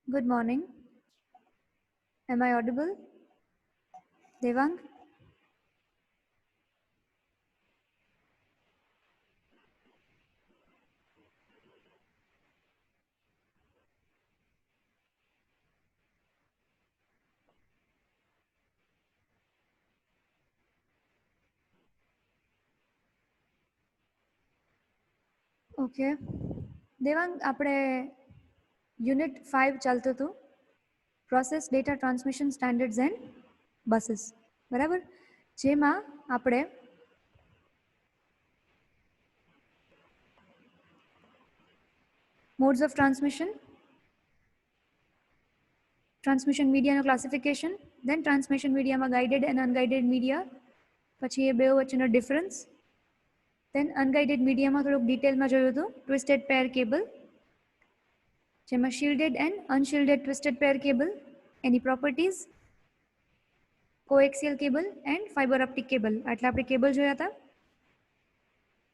Good morning. Am I audible? Devang? Okay. Devang, આપણે unit 5 ચાલતું હતું process data transmission standards and buses, બરાબર? જેમાં આપણે મોડ્સ ઓફ ટ્રાન્સમિશન મીડિયાનું ક્લાસિફિકેશન, દેન ટ્રાન્સમિશન મીડિયામાં ગાઇડેડ એન્ડ અનગાઇડેડ મીડિયા, પછી એ બે વચ્ચેનો ડિફરન્સ, દેન અનગાઇડેડ મીડિયામાં થોડુંક ડિટેલમાં જોયું હતું ટ્વિસ્ટેડ પેર કેબલ, જેમાં shielded and unshielded twisted pair cable, એની properties, coaxial cable and fibre optic cable, આટલા આપણે કેબલ જોયા હતા.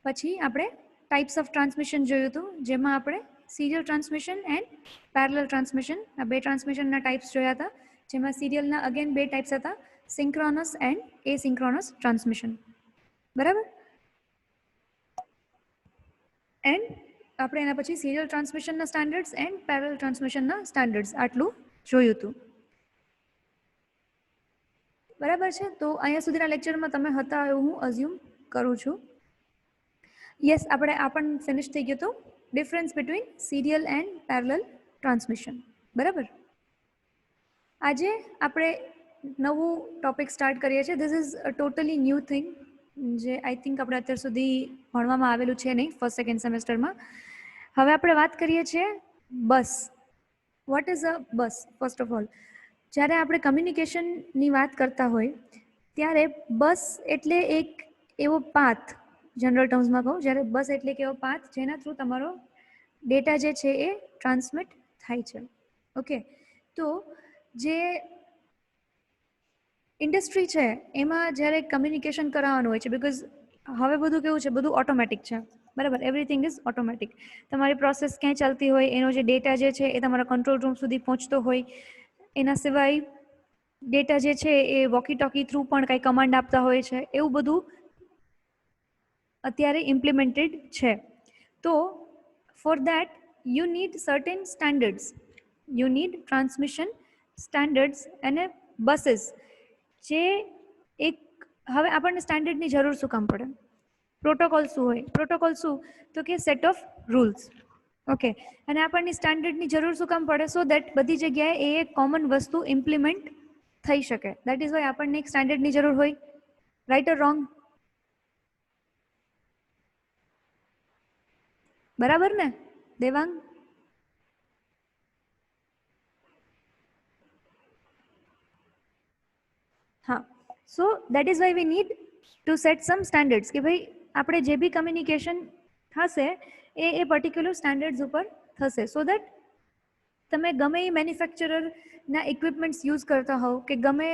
પછી આપણે ટાઈપ્સ ઓફ ટ્રાન્સમિશન જોયું હતું, જેમાં આપણે serial transmission and parallel transmission, આ બે ટ્રાન્સમિશનના ટાઈપ્સ જોયા હતા, જેમાં સિરિયલના અગેન બે ટાઈપ્સ હતા, સિન્ક્રોનસ એન્ડ એસિન્ક્રોનસ ટ્રાન્સમિશન, બરાબર? એન્ડ આપણે એના પછી સિરિયલ ટ્રાન્સમિશનના સ્ટાન્ડર્ડ્સ એન્ડ પેરેલલ ટ્રાન્સમિશનના સ્ટાન્ડર્ડ્સ આટલું જોયું હતું, બરાબર છે? તો અહીંયા સુધીના લેક્ચરમાં તમે હતા એવું હું અઝ્યુમ કરું છું. યસ, આપણે આ પણ ફિનિશ થઈ ગયું હતું, difference between serial and parallel transmission, બરાબર? આજે આપણે નવું ટોપિક સ્ટાર્ટ કરીએ છીએ. This is a totally new thing, જે આઈ થિંક આપણે અત્યાર સુધી ભણવામાં આવેલું છે નહીં ફર્સ્ટ સેકન્ડ સેમેસ્ટરમાં. હવે આપણે વાત કરીએ છીએ bus. What is a bus? First of all, જ્યારે આપણે કમ્યુનિકેશનની વાત કરતા હોય ત્યારે બસ એટલે એક એવો પાથ, જનરલ ટર્મ્સમાં કહું, જ્યારે બસ એટલે એક એવો પાથ જેના થ્રુ તમારો ડેટા જે છે એ ટ્રાન્સમિટ થાય છે. ઓકે, તો જે ઇન્ડસ્ટ્રી છે એમાં જ્યારે કમ્યુનિકેશન કરાવવાનું હોય છે, બિકોઝ હવે બધું કેવું છે, બધું ઓટોમેટિક છે, બરાબર? Everything is automatic. તમારી પ્રોસેસ ક્યાંય ચાલતી હોય, એનો જે ડેટા જે છે એ તમારા કંટ્રોલ રૂમ સુધી પહોંચતો હોય. એના સિવાય ડેટા જે છે એ વોકી ટોકી થ્રુ પણ કાંઈ કમાન્ડ આપતા હોય છે, એવું બધું અત્યારે ઇમ્પ્લિમેન્ટેડ છે. તો for that you need certain standards, you need transmission standards અને બસીસ, જે એક હવે આપણને સ્ટાન્ડર્ડની જરૂર શું કામ પડે? પ્રોટોકોલ શું હોય? પ્રોટોકોલ શું? તો કે સેટ ઓફ રૂલ્સ. ઓકે, અને આપણને સ્ટાન્ડર્ડની જરૂર શું કામ પડે? સો દેટ બધી જગ્યાએ એ એક કોમન વસ્તુ ઇમ્પ્લિમેન્ટ થઈ શકે. દેટ ઇઝ વાય આપણને એક સ્ટાન્ડર્ડની જરૂર હોય. Right or wrong? બરાબર ને દેવાંગ? હા, so that is why we need to set some standards, કે ભાઈ આપણે જે બી કમ્યુનિકેશન થશે એ પર્ટિક્યુલર સ્ટાન્ડર્ડ્સ ઉપર થશે, સો દેટ તમે ગમે એ મેન્યુફેક્ચરરના ઇક્વિપમેન્ટ્સ યુઝ કરતા હોવ કે ગમે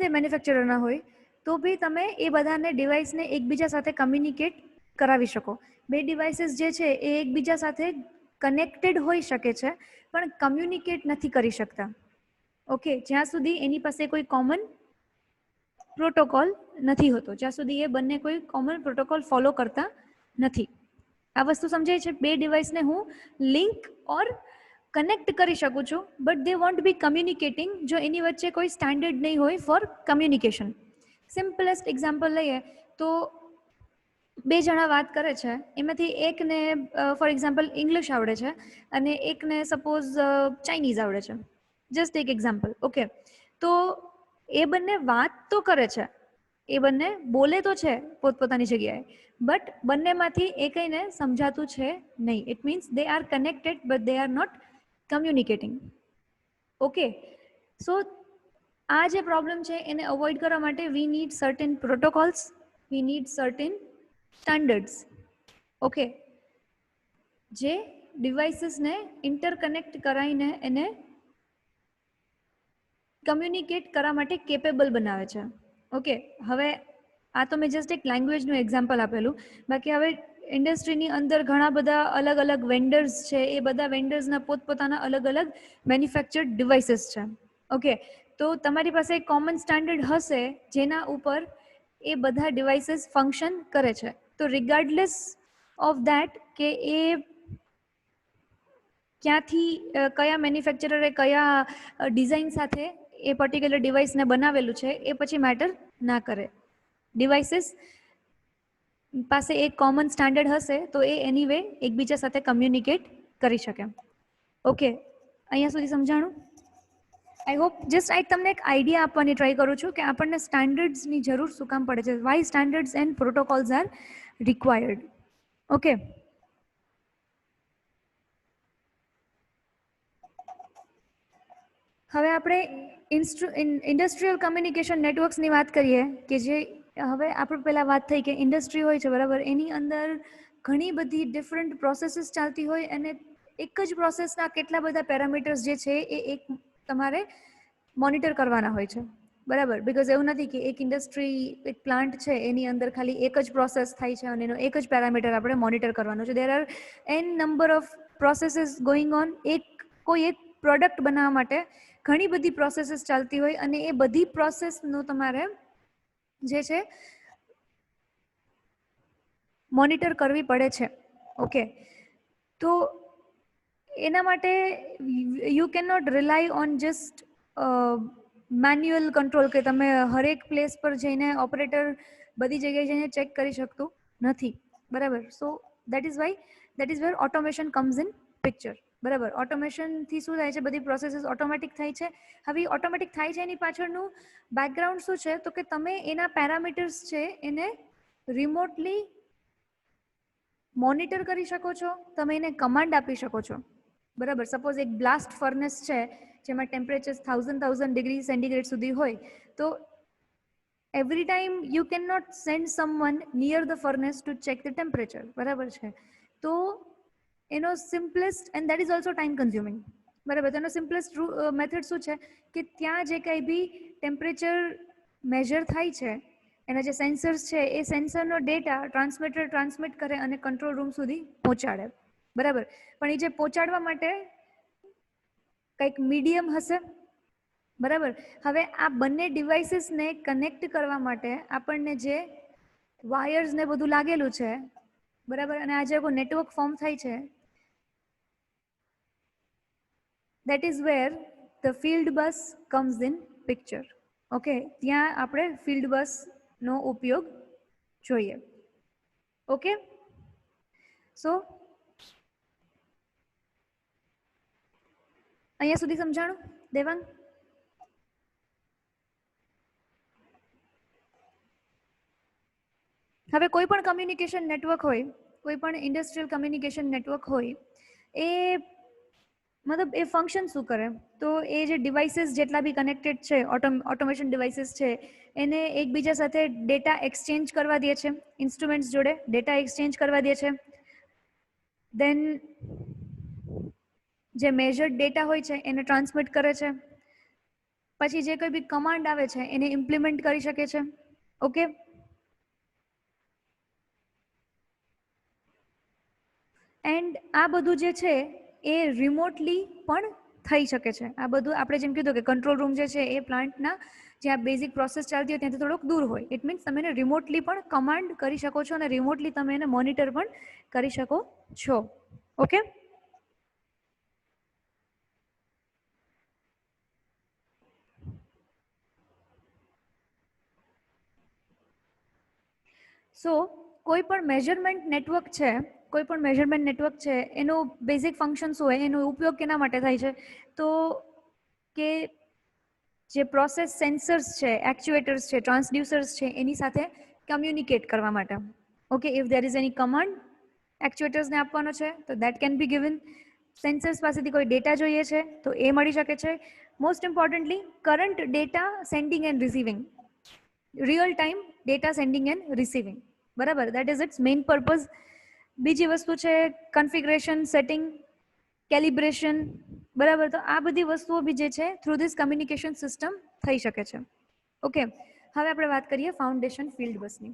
તે મેન્યુફેક્ચરરના હોય, તો બી તમે એ બધાને ડિવાઇસને એકબીજા સાથે કમ્યુનિકેટ કરાવી શકો. બે ડિવાઇસીસ જે છે એ એકબીજા સાથે કનેક્ટેડ હોઈ શકે છે, પણ કમ્યુનિકેટ નથી કરી શકતા. ઓકે, જ્યાં સુધી એની પાસે કોઈ કોમન પ્રોટોકોલ નથી હોતો, જ્યાં સુધી એ બંને કોઈ કોમન પ્રોટોકોલ ફોલો કરતા નથી. આ વસ્તુ સમજાય છે? બે ડિવાઇસને હું લિંક ઓર કનેક્ટ કરી શકું છું, but they want B communicating જો એની વચ્ચે કોઈ સ્ટાન્ડર્ડ નહીં હોય ફોર કમ્યુનિકેશન. સિમ્પલેસ્ટ એક્ઝામ્પલ લઈએ તો બે જણા વાત કરે છે, એમાંથી એકને ફોર એક્ઝામ્પલ ઇંગ્લિશ આવડે છે અને એકને સપોઝ ચાઇનીઝ આવડે છે, જસ્ટ એક એક્ઝામ્પલ. ઓકે, તો એ બંને વાત તો કરે છે, એ બંને બોલે તો છે પોતપોતાની જગ્યાએ, બટ બંનેમાંથી એકઈને સમજાતું છે નહીં. It means they are connected but they are not communicating. Okay, so આ જે પ્રોબ્લેમ છે એને અવોઇડ કરવા માટે we need certain protocols, we need certain standards. Okay, જે ડિવાઇસીસને ઇન્ટરકનેક્ટ કરાવીને એને કમ્યુનિકેટ કરવા માટે કેપેબલ બનાવે છે. ઓકે, હવે આ તો મેં જસ્ટ એક લેંગ્વેજનું એક્ઝામ્પલ આપેલું, બાકી હવે ઇન્ડસ્ટ્રીની અંદર ઘણા બધા અલગ અલગ વેન્ડર્સ છે, એ બધા વેન્ડર્સના પોતપોતાના અલગ અલગ મેન્યુફેક્ચર્ડ ડિવાઇસીસ છે. ઓકે, તો તમારી પાસે એક કોમન સ્ટાન્ડર્ડ હશે જેના ઉપર એ બધા ડિવાઇસીસ ફંક્શન કરે છે. તો રિગાર્ડલેસ ઓફ ધેટ કે એ ક્યાંથી કયા મેન્યુફેક્ચરરે કયા ડિઝાઇન સાથે એ પર્ટિક્યુલર ડિવાઇસને બનાવેલું છે એ પછી મેટર ના કરે. ડિવાઇસીસ પાસે એક કોમન સ્ટાન્ડર્ડ હશે તો એ એનીવે એકબીજા સાથે કમ્યુનિકેટ કરી શકે. ઓકે, અહીંયા સુધી સમજાણું? આઈ હોપ જસ્ટ તમને એક આઈડિયા આપવાની ટ્રાય કરું છું કે આપણને સ્ટાન્ડર્ડ્સની જરૂર શું કામ પડે છે, why standards and protocols are required. Okay, હવે આપણે ઇન્ડસ્ટ્રીયલ કમ્યુનિકેશન નેટવર્ક્સની વાત કરીએ કે જે હવે આપણે પહેલાં વાત થઈ કે ઇન્ડસ્ટ્રી હોય છે બરાબર, એની અંદર ઘણી બધી ડિફરન્ટ પ્રોસેસીસ ચાલતી હોય અને એક જ પ્રોસેસના કેટલા બધા પેરામીટર્સ જે છે એ એક તમારે મોનિટર કરવાના હોય છે બરાબર. બિકોઝ એવું નથી કે એક ઇન્ડસ્ટ્રી એક પ્લાન્ટ છે એની અંદર ખાલી એક જ પ્રોસેસ થાય છે અને એનો એક જ પેરામીટર આપણે મોનિટર કરવાનો છે. There are an number of processes going on. કોઈ એક પ્રોડક્ટ બનાવવા માટે ઘણી બધી પ્રોસેસીસ ચાલતી હોય અને એ બધી પ્રોસેસનું તમારે જે છે મોનિટર કરવી પડે છે. ઓકે, તો એના માટે you can not rely on just manual control કે તમે હરેક પ્લેસ પર જઈને ઓપરેટર બધી જગ્યાએ જઈને ચેક કરી શકતું નથી બરાબર. સો that is wear automation comes in picture બરાબર. ઓટોમેશનથી શું થાય છે, બધી પ્રોસેસીસ ઓટોમેટિક થાય છે. હવે ઓટોમેટિક થાય છે એની પાછળનું બેકગ્રાઉન્ડ શું છે તો કે તમે એના પેરામીટર્સ છે એને રિમોટલી મોનિટર કરી શકો છો, તમે એને કમાન્ડ આપી શકો છો બરાબર. સપોઝ એક બ્લાસ્ટ ફર્નેસ છે જેમાં ટેમ્પરેચર 1000 ડિગ્રી સેન્ટીગ્રેડ સુધી હોય, તો every time you can not send someone near the furnace to check the temperature બરાબર છે. તો એનો simplest and that is also time consuming બરાબર. તો એનો સિમ્પલેસ્ટ મેથડ શું છે કે ત્યાં જે કંઈ બી ટેમ્પરેચર મેજર થાય છે એના જે સેન્સર્સ છે એ સેન્સરનો ડેટા ટ્રાન્સમીટર ટ્રાન્સમિટ કરે અને કંટ્રોલ રૂમ સુધી પહોંચાડે બરાબર. પણ એ જે પહોંચાડવા માટે કંઈક મીડિયમ હશે બરાબર. હવે આ બંને ડિવાઇસીસને કનેક્ટ કરવા માટે આપણને જે વાયર્સ ને બધું લાગેલું છે બરાબર, અને આ જે કોઈ નેટવર્ક ફોર્મ થાય છે, that is where the field bus comes in picture. Okay, ત્યાં આપણે ફિલ્ડ બસનો ઉપયોગ જોઈએ. ઓકે, સો અહીંયા સુધી સમજાણું દેવાંગ? હવે કોઈ પણ કમ્યુનિકેશન નેટવર્ક હોય, કોઈ પણ ઇન્ડસ્ટ્રીયલ કમ્યુનિકેશન નેટવર્ક હોય, એ મતલબ એ ફંક્શન શું કરે તો એ જે ડિવાઇસીસ જેટલા બી કનેક્ટેડ છે ઓટોમેશન ડિવાઇસીસ છે એને એકબીજા સાથે ડેટા એક્સચેન્જ કરવા દે છે, ઇન્સ્ટ્રુમેન્ટ્સ જોડે ડેટા એક્સચેન્જ કરવા દે છે. દેન જે મેજર્ડ ડેટા હોય છે એને ટ્રાન્સમિટ કરે છે. પછી જે કોઈ બી કમાન્ડ આવે છે એને ઇમ્પ્લિમેન્ટ કરી શકે છે. ઓકે, એન્ડ આ બધું જે છે એ રિમોટલી પણ થઈ શકે છે. આ બધું આપણે જેમ કીધું કે કંટ્રોલ રૂમ જે છે એ પ્લાન્ટના જ્યાં બેઝિક પ્રોસેસ ચાલતી હોય ત્યાંથી થોડોક દૂર હોય. ઇટ મીન્સ તમે એને રિમોટલી પણ કમાન્ડ કરી શકો છો અને રિમોટલી તમે એને મોનિટર પણ કરી શકો છો. ઓકે, સો કોઈ પણ મેજરમેન્ટ નેટવર્ક છે, કોઈ પણ મેજરમેન્ટ નેટવર્ક છે એનું બેઝિક ફંક્શન શું હોય, એનો ઉપયોગ કેના માટે થાય છે તો કે જે પ્રોસેસ સેન્સર્સ છે, એક્ચ્યુએટર્સ છે, ટ્રાન્સડ્યુસર્સ છે એની સાથે કમ્યુનિકેટ કરવા માટે. Okay, if there is any command એક્ચ્યુએટર્સને આપવાનો છે તો that can be given. Sensors પાસેથી કોઈ ડેટા જોઈએ છે તો એ મળી શકે છે. Most importantly current data sending and receiving, real time data sending and receiving બરાબર. That is its main purpose. બીજી વસ્તુ છે કન્ફિગરેશન, સેટિંગ, કેલિબ્રેશન બરાબર. તો આ બધી વસ્તુઓ બી જે છે થ્રુ ધીસ કમ્યુનિકેશન સિસ્ટમ થઈ શકે છે. ઓકે, હવે આપણે વાત કરીએ ફાઉન્ડેશન ફિલ્ડ બસની.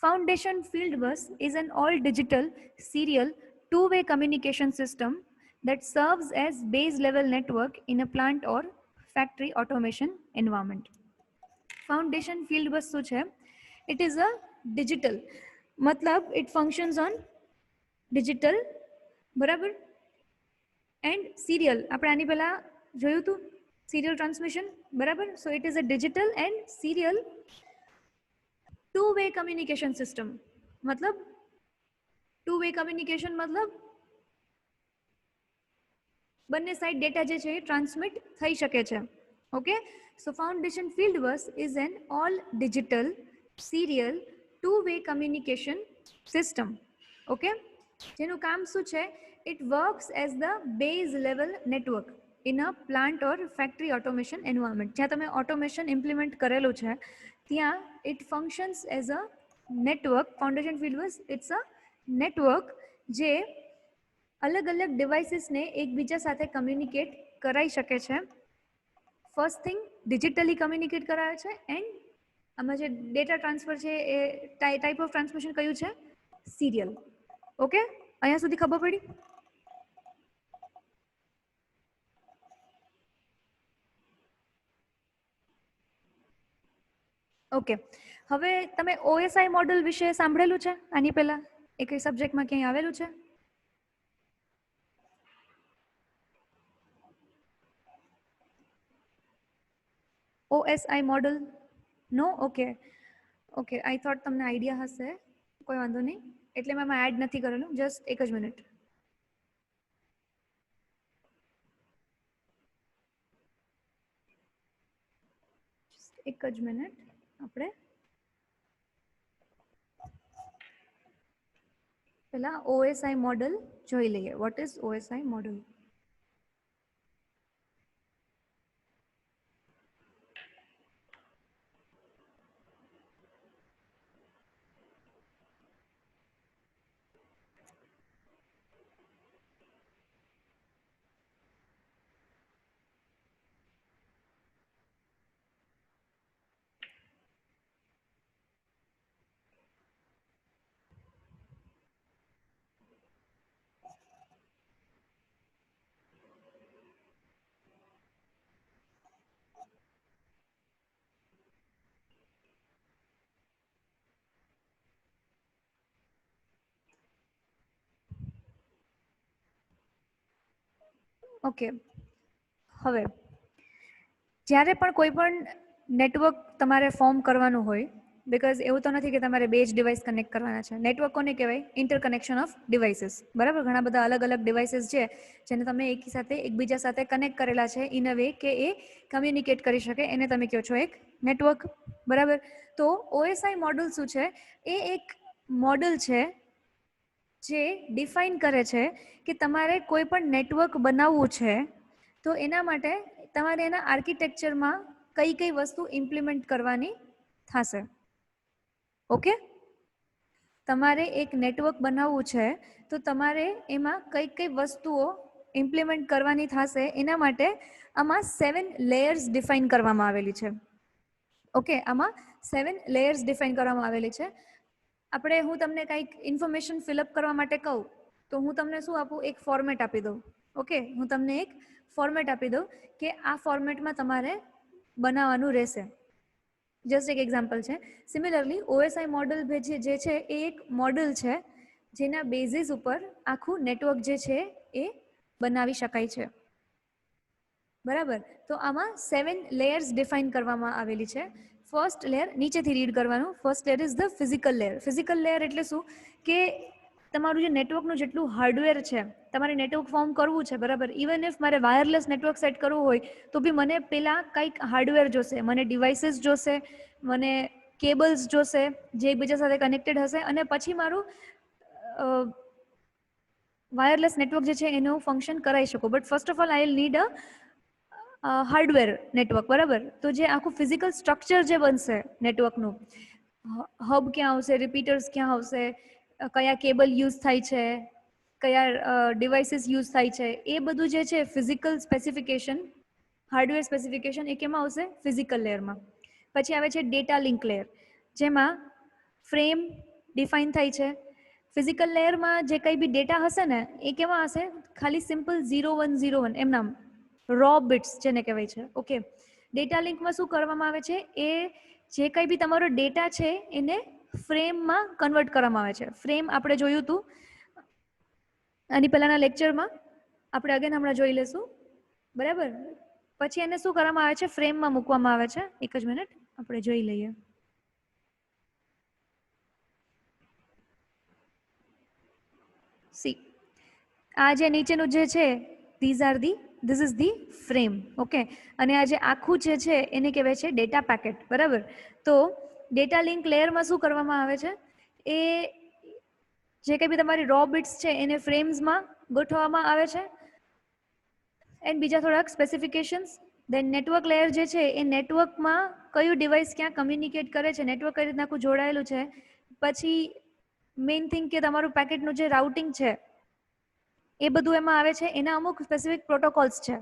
Foundation Field Bus is an all-digital, serial, two-way communication system that serves as base-level network in a plant or factory automation environment. Foundation Field Bus શું છે? It is a digital, મતલબ it functions on digital, બરાબર, and serial. આપણે આની પહેલા જોયું હતું serial transmission, બરાબર. So it is a digital and serial two-way communication system. मतलब two-way communication मतलब બંને સાઈડ ડેટા જે છે એ ટ્રાન્સમિટ થઈ શકે છે. Okay, so foundation field bus is an all digital serial two way communication system. Okay, જેનું કામ શું છે? It works as the base level network in a plant or factory automation environment. જ્યાં તમે ઓટોમેશન ઇમ્પ્લિમેન્ટ કરેલું છે ત્યાં it functions as a network. Foundation field bus it's a network જે અલગ અલગ ડિવાઇસીસને એકબીજા સાથે કમ્યુનિકેટ કરાવી શકે છે. ફર્સ્ટ થિંગ ડિજિટલી કમ્યુનિકેટ કરાવે છે, એન્ડ આમાં જે ડેટા ટ્રાન્સફર છે એ ટાઈપ ઓફ ટ્રાન્સમિશન કયું છે? સિરિયલ. ઓકે, અહીંયા સુધી ખબર પડી? ઓકે, હવે તમે ઓએસઆઈ મોડલ વિશે સાંભળેલું છે આની પહેલા? એ કઈ સબ્જેક્ટમાં ક્યાંય આવેલું છે? OSI model? No? Okay okay, I thought તમને આઈડિયા હશે, કોઈ વાંધો નહીં. એટલે મેં એડ નથી કરેલું. જસ્ટ એક જ મિનિટ. એક જ મિનિટ, આપણે પહેલા OSI મોડલ જોઈ લઈએ. What is OSI model? Okay, હવે જ્યારે પણ કોઈ પણ નેટવર્ક તમારે ફોર્મ કરવાનું હોય, બિકોઝ એવું તો નથી કે તમારે બે જ ડિવાઇસ કનેક્ટ કરવાના છે. નેટવર્ક કોને કહેવાય? ઇન્ટરકનેક્શન ઓફ ડિવાઇસીસ, બરાબર. ઘણા બધા અલગ અલગ ડિવાઇસીસ છે જેને તમે એકી સાથે એકબીજા સાથે કનેક્ટ કરેલા છે ઇન અ વે કે એ કમ્યુનિકેટ કરી શકે, એને તમે કહો છો એક નેટવર્ક, બરાબર. તો OSI મોડલ શું છે? એ એક મોડલ છે જે ડિફાઇન કરે છે કે તમારે કોઈ પણ નેટવર્ક બનાવવું છે તો એના માટે તમારે એના આર્કિટેક્ચરમાં કઈ કઈ વસ્તુ ઇમ્પ્લિમેન્ટ કરવાની થશે. ઓકે, તમારે એક નેટવર્ક બનાવવું છે તો તમારે એમાં કઈ કઈ વસ્તુઓ ઇમ્પ્લિમેન્ટ કરવાની થશે. એના માટે આમાં 7 લેયર્સ ડિફાઇન કરવામાં આવેલી છે. ઓકે, આમાં 7 લેયર્સ ડિફાઇન કરવામાં આવેલી છે. આપણે હું તમને કંઈક ઇન્ફોર્મેશન ફિલઅપ કરવા માટે કહું તો હું તમને શું આપું? એક ફોર્મેટ આપી દઉં. ઓકે, હું તમને એક ફોર્મેટ આપી દઉં કે આ ફોર્મેટમાં તમારે બનાવવાનું રહેશે. જસ્ટ એક એક્ઝામ્પલ છે. સિમિલરલી OSI મોડલ જે છે એ એક મોડલ છે જેના બેઝિસ ઉપર આખું નેટવર્ક જે છે એ બનાવી શકાય છે, બરાબર. તો આમાં 7 લેયર્સ ડિફાઇન કરવામાં આવેલી છે. ફર્સ્ટ લેયર નીચેથી રીડ કરવાનું. First layer is the physical layer. Physical layer એટલે શું? કે તમારું જે નેટવર્કનું જેટલું હાર્ડવેર છે, તમારે નેટવર્ક ફોર્મ કરવું છે, બરાબર. ઇવન ઇફ મારે વાયરલેસ નેટવર્ક સેટ કરવું હોય તો બી મને પહેલાં કંઈક હાર્ડવેર જોશે, મને ડિવાઇસીસ જોશે, મને કેબલ્સ જોશે જે એકબીજા સાથે કનેક્ટેડ હશે, અને પછી મારું વાયરલેસ નેટવર્ક જે છે એનું ફંક્શન કરાવી શકું. But first of all I will need hardware network, બરાબર. તો જે આખું ફિઝિકલ સ્ટ્રક્ચર જે બનશે નેટવર્કનું, હબ ક્યાં આવશે, રિપીટર્સ ક્યાં આવશે, કયા કેબલ યુઝ થાય છે, કયા ડિવાઇસીસ યુઝ થાય છે, એ બધું જે છે ફિઝિકલ સ્પેસિફિકેશન, હાર્ડવેર સ્પેસિફિકેશન, એ કેમાં આવશે? ફિઝિકલ લેયરમાં. પછી આવે છે ડેટા લિંક લેયર, જેમાં ફ્રેમ, ડિફાઇન થાય છે. ફિઝિકલ લેયરમાં જે કંઈ બી ડેટા હશે ને એ કેવા હશે, ખાલી સિમ્પલ 0101 એમ નામ રો બિટ્સ જેને કહેવાય છે. ઓકે, ડેટા લિંકમાં શું કરવામાં આવે છે, એ જે કંઈ બી તમારો ડેટા છે એને ફ્રેમમાં કન્વર્ટ કરવામાં આવે છે. ફ્રેમ આપણે જોયું હતું આની પહેલાના લેક્ચરમાં, આપણે અગેન હમણાં જોઈ લેશું, બરાબર. પછી એને શું કરવામાં આવે છે, ફ્રેમમાં મૂકવામાં આવે છે. એક જ મિનિટ આપણે જોઈ લઈએ. સી, આ જે નીચેનું જે છે this is the frame. Okay, અને આ જે આખું જે છે એને કહેવાય છે ડેટા પેકેટ, બરાબર. તો ડેટા લિંક લેયરમાં શું કરવામાં આવે છે, એ જે કંઈ બી તમારી રો બિટ્સ છે એને ફ્રેમ્સમાં ગોઠવવામાં આવે છે. એન્ડ બીજા થોડાક સ્પેસિફિકેશન્સ. દેન નેટવર્ક લેયર જે છે એ નેટવર્કમાં કયું ડિવાઇસ ક્યાં કમ્યુનિકેટ કરે છે, નેટવર્ક કઈ રીતના આખું જોડાયેલું છે. પછી મેઇન થિંગ કે તમારું પેકેટનું જે રાઉટિંગ છે એ બધું એમાં આવે છે. એના અમુક સ્પેસિફિક પ્રોટોકોલ્સ છે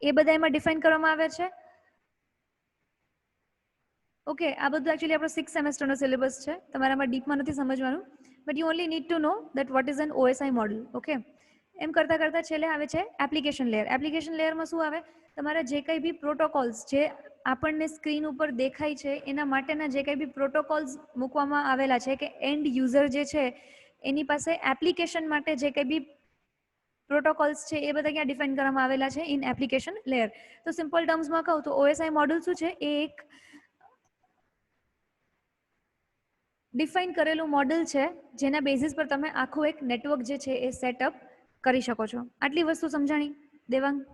એ બધા એમાં ડિફાઇન કરવામાં આવે છે. ઓકે, આ બધું એકચ્યુઅલી આપણો 6 સેમેસ્ટરનો સિલેબસ છે, તમારામાં ડીપમાં નથી સમજવાનું, but you only need to know that what is an OSI model. Okay, એમ કરતાં કરતાં છેલ્લે આવે છે એપ્લિકેશન લેયર. એપ્લિકેશન લેયરમાં શું આવે, તમારા જે કંઈ બી પ્રોટોકોલ્સ જે આપણને સ્ક્રીન ઉપર દેખાય છે એના માટેના જે કંઈ બી પ્રોટોકોલ્સ મૂકવામાં આવેલા છે, કે એન્ડ યુઝર જે છે એની પાસે એપ્લિકેશન માટે જે કંઈ બી પ્રોટોકોલ્સ છે એ બધા ક્યાં ડિફાઇન કરવામાં આવેલા છે, ઇન એપ્લિકેશન લેયર. તો સિમ્પલ ટર્મ્સમાં કહું તો OSI મોડલ શું છે, એ એક ડિફાઇન કરેલું મોડલ છે જેના બેઝિસ પર તમે આખું એક નેટવર્ક જે છે એ સેટઅપ કરી શકો છો. આટલી વસ્તુ સમજાણી દેવાંગ?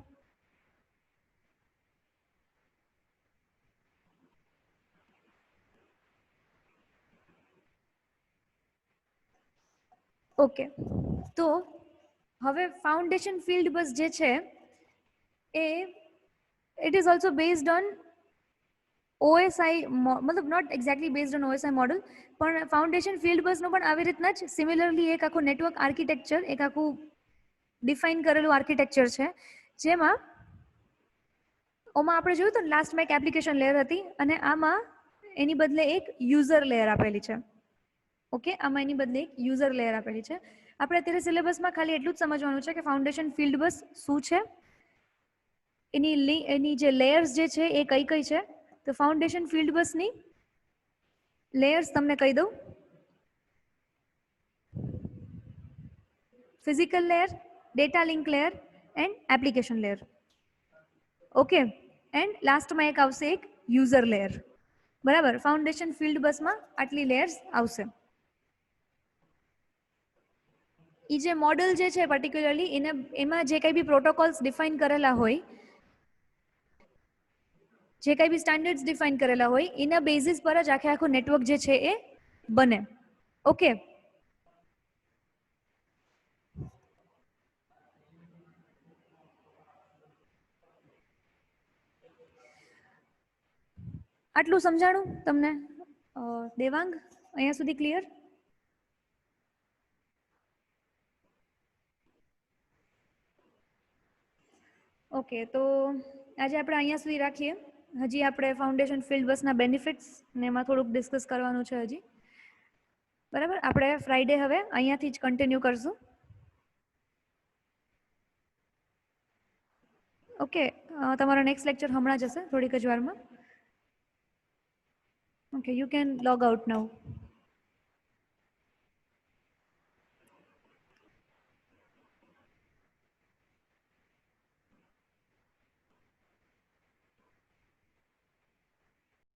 ઓકે, તો હવે ફાઉન્ડેશન ફિલ્ડ બસ જે છે એ it is also based on OSI, મતલબ not exactly based on OSI model, પણ ફાઉન્ડેશન ફિલ્ડ બસનું પણ આવી રીતના જ સિમિલરલી એક આખું નેટવર્ક આર્કિટેક્ચર, એક આખું ડિફાઇન કરેલું આર્કિટેક્ચર છે, જેમાં ઓમાં આપણે જોયું તો લાસ્ટમાં એક એપ્લિકેશન લેયર હતી અને આમાં એની બદલે એક યુઝર લેયર આપેલી છે. ઓકે, આમાં એની બદલે એક યુઝર લેયર આપેલી છે. આપણે અત્યારે સિલેબસમાં ખાલી એટલું જ સમજવાનું છે કે ફાઉન્ડેશન ફિલ્ડ બસ શું છે, એની જે લેયર્સ જે છે એ કઈ કઈ છે. તો ફાઉન્ડેશન ફિલ્ડ બસની લેયર્સ તમને કહી દઉં. Physical layer, data link layer and application layer. Okay, and લાસ્ટમાં એક આવશે એક યુઝર લેયર, બરાબર. ફાઉન્ડેશન ફિલ્ડ બસમાં આટલી લેયર્સ આવશે. એ જે મોડલ જે છે પર્ટિક્યુલરલી એમાં જે કંઈ બી પ્રોટોકોલ્સ ડિફાઇન કરેલા હોય, જે કંઈ બી સ્ટાન્ડર્ડ્સ ડિફાઇન કરેલા હોય, એના બેઝિસ પર જ આખે આખું નેટવર્ક જે છે એ બને. ઓકે, આટલું સમજાણું તમને દેવાંગ? અહીંયા સુધી ક્લિયર? ઓકે, તો આજે આપણે અહીંયા સુધી રાખીએ. હજી આપણે ફાઉન્ડેશન ફિલ્ડ બસના બેનિફિટ્સ ને એમાં થોડુંક ડિસ્કસ કરવાનું છે હજી, બરાબર. આપણે ફ્રાઈડે હવે અહીંયાથી જ કન્ટિન્યુ કરશું. ઓકે, તમારો નેક્સ્ટ લેક્ચર હમણાં જ હશે, થોડીક જ વારમાં. Okay, you can log out now.